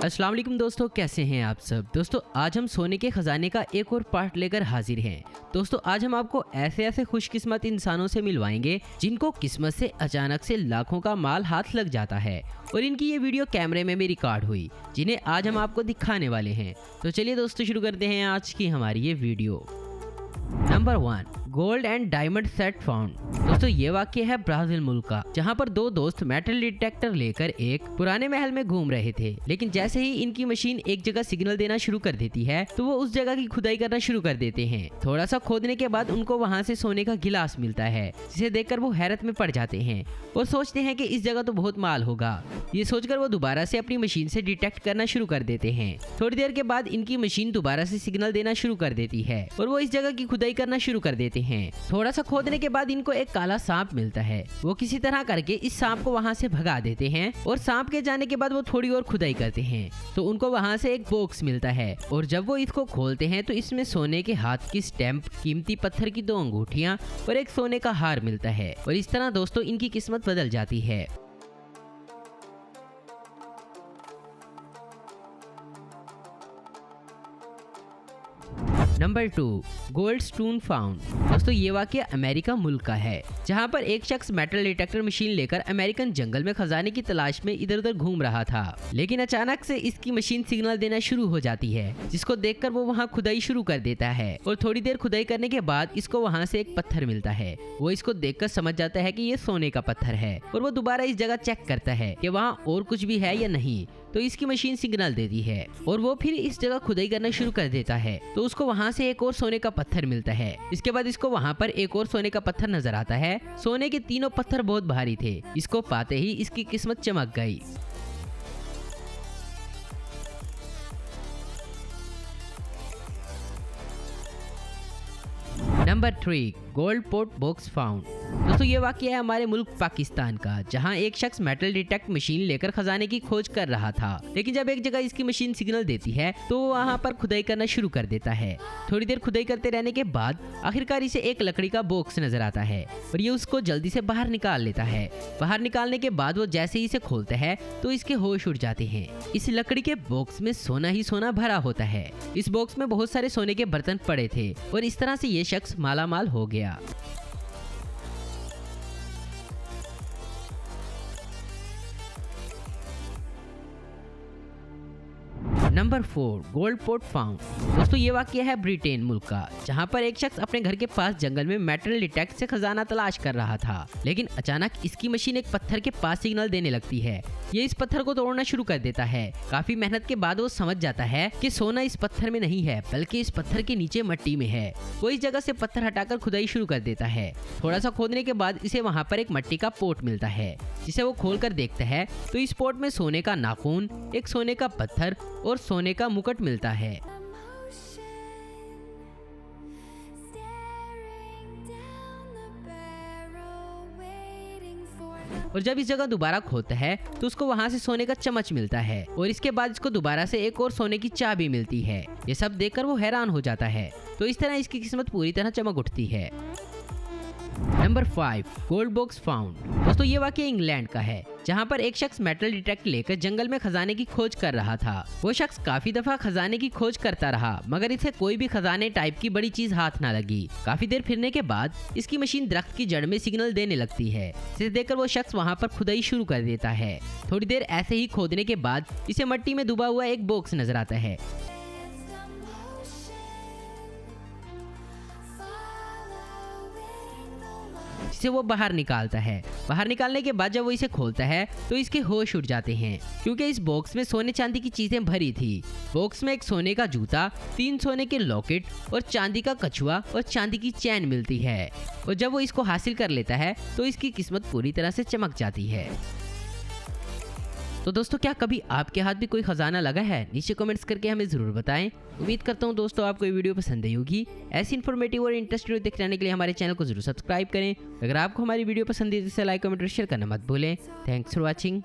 अस्सलाम वालेकुम दोस्तों, कैसे हैं आप सब। दोस्तों आज हम सोने के खजाने का एक और पार्ट लेकर हाजिर हैं। दोस्तों आज हम आपको ऐसे ऐसे खुशकिस्मत इंसानों से मिलवाएंगे जिनको किस्मत से अचानक से लाखों का माल हाथ लग जाता है और इनकी ये वीडियो कैमरे में भी रिकॉर्ड हुई, जिन्हें आज हम आपको दिखाने वाले हैं। तो चलिए दोस्तों शुरू करते हैं आज की हमारी ये video. Number 1, gold and diamond set found. दोस्तों ये वाक्य है ब्राजील मुल्क का, जहां पर दो दोस्त मेटल डिटेक्टर लेकर एक पुराने महल में घूम रहे थे। लेकिन जैसे ही इनकी मशीन एक जगह सिग्नल देना शुरू कर देती है तो वो उस जगह की खुदाई करना शुरू कर देते हैं। थोड़ा सा खोदने के बाद उनको वहां से सोने का गिलास मिलता है, जिसे देखकर वो हैरत में पड़ जाते हैं और सोचते हैं कि इस जगह तो बहुत माल होगा। ये सोचकर वो दोबारा से अपनी मशीन से डिटेक्ट करना शुरू कर देते हैं। थोड़ी देर के बाद इनकी मशीन दोबारा से सिग्नल देना शुरू कर देती है और वो इस जगह की खुदाई करना शुरू कर देते हैं। थोड़ा सा खोदने के बाद इनको एक काला सांप मिलता है। वो किसी तरह करके इस सांप को वहां से भगा देते हैं और सांप के जाने के बाद वो थोड़ी और खुदाई करते हैं तो उनको वहां से एक बॉक्स मिलता है और जब वो इसको खोलते हैं तो इसमें सोने के हाथ की स्टैंप, कीमती पत्थर की 2 अंगूठियां और एक सोने का हार मिलता है। और इस तरह दोस्तों इनकी किस्मत बदल जाती है। Number 2, gold stone found. दोस्तों ये वाक्य अमेरिका मुल्क का है, जहां पर एक शख्स मेटल डिटेक्टर मशीन लेकर अमेरिकन जंगल में खजाने की तलाश में इधर उधर घूम रहा था। लेकिन अचानक से इसकी मशीन सिग्नल देना शुरू हो जाती है, जिसको देखकर वो वहां खुदाई शुरू कर देता है और थोड़ी देर खुदाई करने के बाद इसको वहां से एक पत्थर मिलता है। वो इसको देखकर समझ जाता है कि ये सोने का पत्थर है और वो दोबारा इस जगह चेक करता है कि वहाँ और कुछ भी है या नहीं। तो इसकी मशीन सिग्नल देती है और वो फिर इस जगह खुदाई करना शुरू कर देता है तो उसको वहां से एक और सोने का पत्थर मिलता है। इसके बाद इसको वहां पर एक और सोने का पत्थर नजर आता है। सोने के तीनों पत्थर बहुत भारी थे। इसको पाते ही इसकी किस्मत चमक गई। Number 3, gold port box found. दोस्तों ये वाक्य है हमारे मुल्क पाकिस्तान का, जहां एक शख्स मेटल डिटेक्ट मशीन लेकर खजाने की खोज कर रहा था। लेकिन जब एक जगह इसकी मशीन सिग्नल देती है तो वो वहां पर खुदाई करना शुरू कर देता है। थोड़ी देर खुदाई करते रहने के बाद आखिरकार इसे एक लकड़ी का बॉक्स नजर आता है और ये उसको जल्दी से बाहर निकाल लेता है। बाहर निकालने के बाद वो जैसे ही इसे खोलता है तो इसके होश उड़ जाते हैं। इस लकड़ी के बॉक्स में सोना ही सोना भरा होता है। इस बॉक्स में बहुत सारे सोने के बर्तन पड़े थे और इस तरह से ये शख्स मालामाल हो गया। Number 4, gold port found. दोस्तों ये वाक्य है ब्रिटेन मुल्क का, जहां पर एक शख्स अपने घर के पास जंगल में मेटल डिटेक्ट से खजाना तलाश कर रहा था। लेकिन अचानक इसकी मशीन एक पत्थर के पास सिग्नल देने लगती है। ये इस पत्थर को तोड़ना शुरू कर देता है। काफी मेहनत के बाद वो समझ जाता है कि सोना इस पत्थर में नहीं है बल्कि इस पत्थर के नीचे मिट्टी में है। वो इस जगह से पत्थर हटाकर खुदाई शुरू कर देता है। थोड़ा सा खोदने के बाद इसे वहाँ पर एक मिट्टी का पोट मिलता है, जिसे वो खोल कर देखता है तो इस पोट में सोने का नाखून, एक सोने का पत्थर और सोने का मुकुट मिलता है। और जब इस जगह दोबारा खोदता है तो उसको वहां से सोने का चम्मच मिलता है और इसके बाद इसको दोबारा से एक और सोने की चाबी मिलती है। ये सब देखकर वो हैरान हो जाता है। तो इस तरह इसकी किस्मत पूरी तरह चमक उठती है। Number 5, gold box found. दोस्तों ये वाक्य इंग्लैंड का है, जहां पर एक शख्स मेटल डिटेक्ट लेकर जंगल में खजाने की खोज कर रहा था। वो शख्स काफी दफा खजाने की खोज करता रहा, मगर इसे कोई भी खजाने टाइप की बड़ी चीज हाथ ना लगी। काफी देर फिरने के बाद इसकी मशीन दरख्त की जड़ में सिग्नल देने लगती है, जिसे देखकर वो शख्स वहां पर खुदाई शुरू कर देता है। थोड़ी देर ऐसे ही खोदने के बाद इसे मिट्टी में डूबा हुआ एक बॉक्स नजर आता है। जिसे वो बाहर निकालता है। बाहर निकालने के बाद जब वो इसे खोलता है तो इसके होश उड़ जाते हैं, क्योंकि इस बॉक्स में सोने चांदी की चीजें भरी थी। बॉक्स में एक सोने का जूता, 3 सोने के लॉकेट और चांदी का कछुआ और चांदी की चैन मिलती है। और जब वो इसको हासिल कर लेता है तो इसकी किस्मत पूरी तरह से चमक जाती है। तो दोस्तों क्या कभी आपके हाथ भी कोई खजाना लगा है? नीचे कमेंट्स करके हमें जरूर बताएं। उम्मीद करता हूं दोस्तों आपको ये वीडियो पसंद आई होगी। ऐसी इन्फॉर्मेटिव और इंटरेस्टिंग देखते रहने के लिए हमारे चैनल को जरूर सब्सक्राइब करें। अगर आपको हमारी वीडियो पसंद है तो इसे लाइक, कमेंट और शेयर करना मत भूलें। Thanks for watching.